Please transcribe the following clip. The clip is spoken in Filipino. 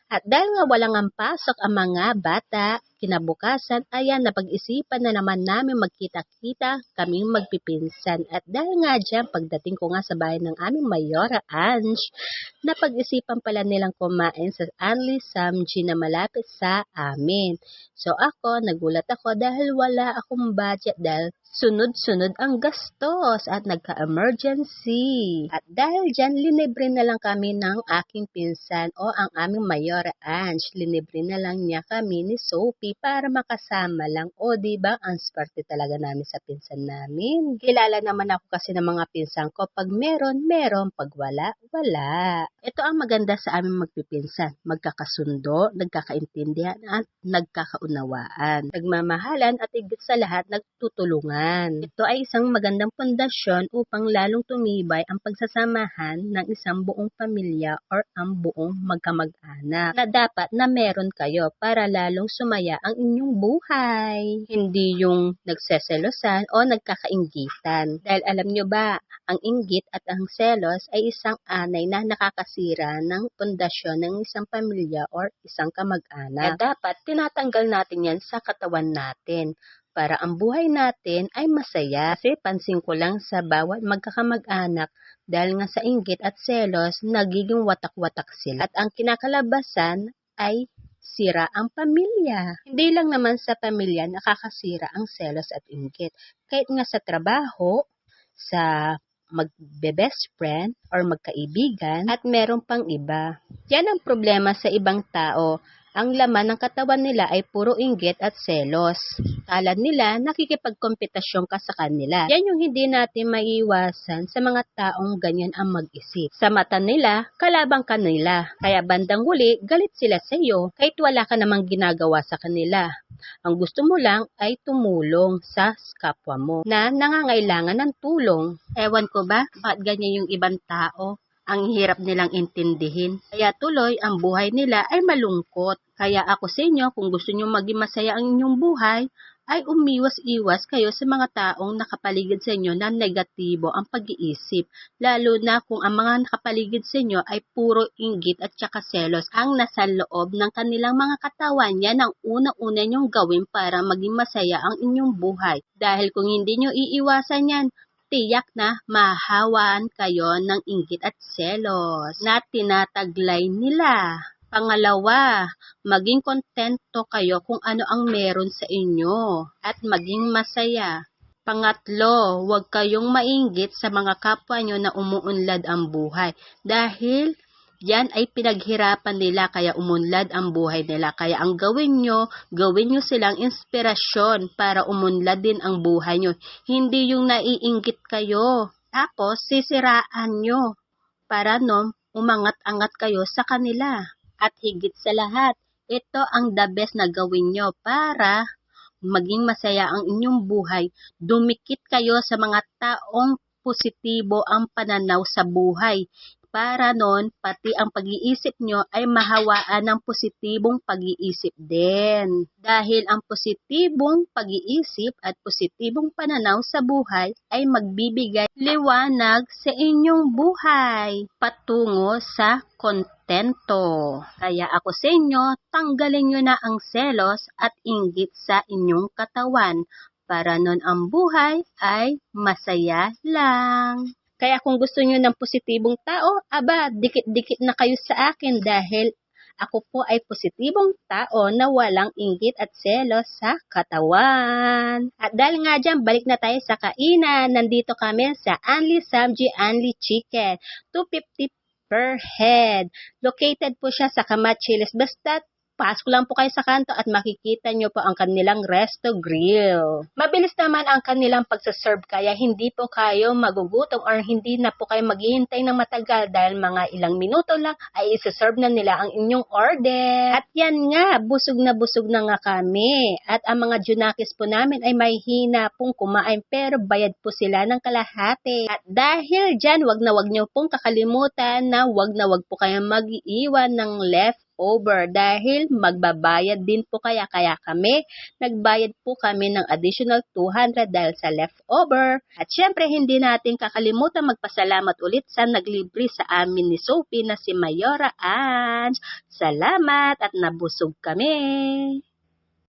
At dahil nga walang ang pasok ang mga bata, kinabukasan, ayan, napag-isipan na naman namin magkita-kita kaming magpipinsan. At dahil nga dyan, pagdating ko nga sa bahay ng aming Mayora Ange, napag-isipan pala nilang kumain sa Anli Samji na malapit sa amin. So ako, nagulat ako dahil wala akong budget dahil sunod-sunod ang gastos at nagka-emergency. At dahil dyan, linibre na lang kami ng aking pinsan o ang aming Mayora Ange. Linibre na lang niya kami ni Sophie para makasama lang. O diba, ang swerte talaga namin sa pinsan namin. Kilala naman ako kasi ng mga pinsan ko. Pag meron, meron. Pag wala, wala. Ito ang maganda sa aming magpipinsan. Magkakasundo, nagkakaintindihan at nagkakaunawaan. Nagmamahalan at higit sa lahat, nagtutulungan. Ito ay isang magandang pundasyon upang lalong tumibay ang pagsasamahan ng isang buong pamilya or ang buong magkamag-anak na dapat na meron kayo para lalong sumaya ang inyong buhay. Hindi yung nagseselosan o nagkakainggitan. Dahil alam nyo ba, ang inggit at ang selos ay isang anay na nakakasira ng pundasyon ng isang pamilya or isang kamag-anak. At dapat tinatanggal natin yan sa katawan natin para ang buhay natin ay masaya. Kasi pansin ko lang sa bawat magkakamag-anak dahil nga sa inggit at selos, nagiging watak-watak sila. At ang kinakalabasan ay sira ang pamilya. Hindi lang naman sa pamilya nakakasira ang selos at inggit. Kahit nga sa trabaho, sa magbe-best friend or magkaibigan at meron pang iba. Yan ang problema sa ibang tao. Ang laman ng katawan nila ay puro inggit at selos. Kala nila nakikipagkompetasyon ka sa kanila. Yan yung hindi natin maiiwasan sa mga taong ganyan ang mag-isip. Sa mata nila, kalabang ka nila. Kaya bandang huli, galit sila sa iyo kahit wala ka namang ginagawa sa kanila. Ang gusto mo lang ay tumulong sa kapwa mo na nangangailangan ng tulong. Ewan ko ba, bakit ganyan yung ibang tao? Ang hirap nilang intindihin. Kaya tuloy, ang buhay nila ay malungkot. Kaya ako sa inyo, kung gusto nyo maging masaya ang inyong buhay, ay umiwas-iwas kayo sa mga taong nakapaligid sa inyo na negatibo ang pag-iisip. Lalo na kung ang mga nakapaligid sa inyo ay puro inggit at saka selos ang nasa loob ng kanilang mga katawan. Yan ang una-una nyong gawin para maging masaya ang inyong buhay. Dahil kung hindi nyo iiwasan yan, tiyak na mahawaan kayo ng inggit at selos na tinataglay nila. Pangalawa, maging kontento kayo kung ano ang meron sa inyo at maging masaya. Pangatlo, huwag kayong mainggit sa mga kapwa nyo na umuunlad ang buhay dahil yan ay pinaghirapan nila kaya umunlad ang buhay nila. Kaya ang gawin nyo silang inspirasyon para umunlad din ang buhay nyo. Hindi yung naiinggit kayo. Tapos, sisiraan nyo para umangat-angat kayo sa kanila. At higit sa lahat, ito ang the best na gawin nyo para maging masaya ang inyong buhay. Dumikit kayo sa mga taong positibo ang pananaw sa buhay. Para pati ang pag-iisip nyo ay mahawaan ng positibong pag-iisip din. Dahil ang positibong pag-iisip at positibong pananaw sa buhay ay magbibigay liwanag sa inyong buhay patungo sa kontento. Kaya ako sa inyo, tanggalin nyo na ang selos at inggit sa inyong katawan para ang buhay ay masaya lang. Kaya kung gusto nyo ng positibong tao, dikit-dikit na kayo sa akin dahil ako po ay positibong tao na walang inggit at selos sa katawan. At dahil nga dyan, balik na tayo sa kainan. Nandito kami sa Anli Samji Anli Chicken. 250 per head. Located po siya sa Kamachiles. Basta pasok lang po kayo sa kanto at makikita nyo po ang kanilang resto grill. Mabilis naman ang kanilang pagsaserve kaya hindi po kayo magugutom or hindi na po kayo maghihintay ng matagal dahil mga ilang minuto lang ay isaserve na nila ang inyong order. At yan nga, busog na nga kami. At ang mga junakis po namin ay may hina pong kumain pero bayad po sila ng kalahati. At dahil dyan, wag na wag nyo pong kakalimutan na wag po kayong mag-iiwan ng left leftover dahil magbabayad din po kaya kami nagbayad po kami ng additional 200 dahil sa leftover. At syempre hindi natin kakalimutan magpasalamat ulit sa naglibre sa amin ni Sophie na si Mayora Ange. Salamat at nabusog kami.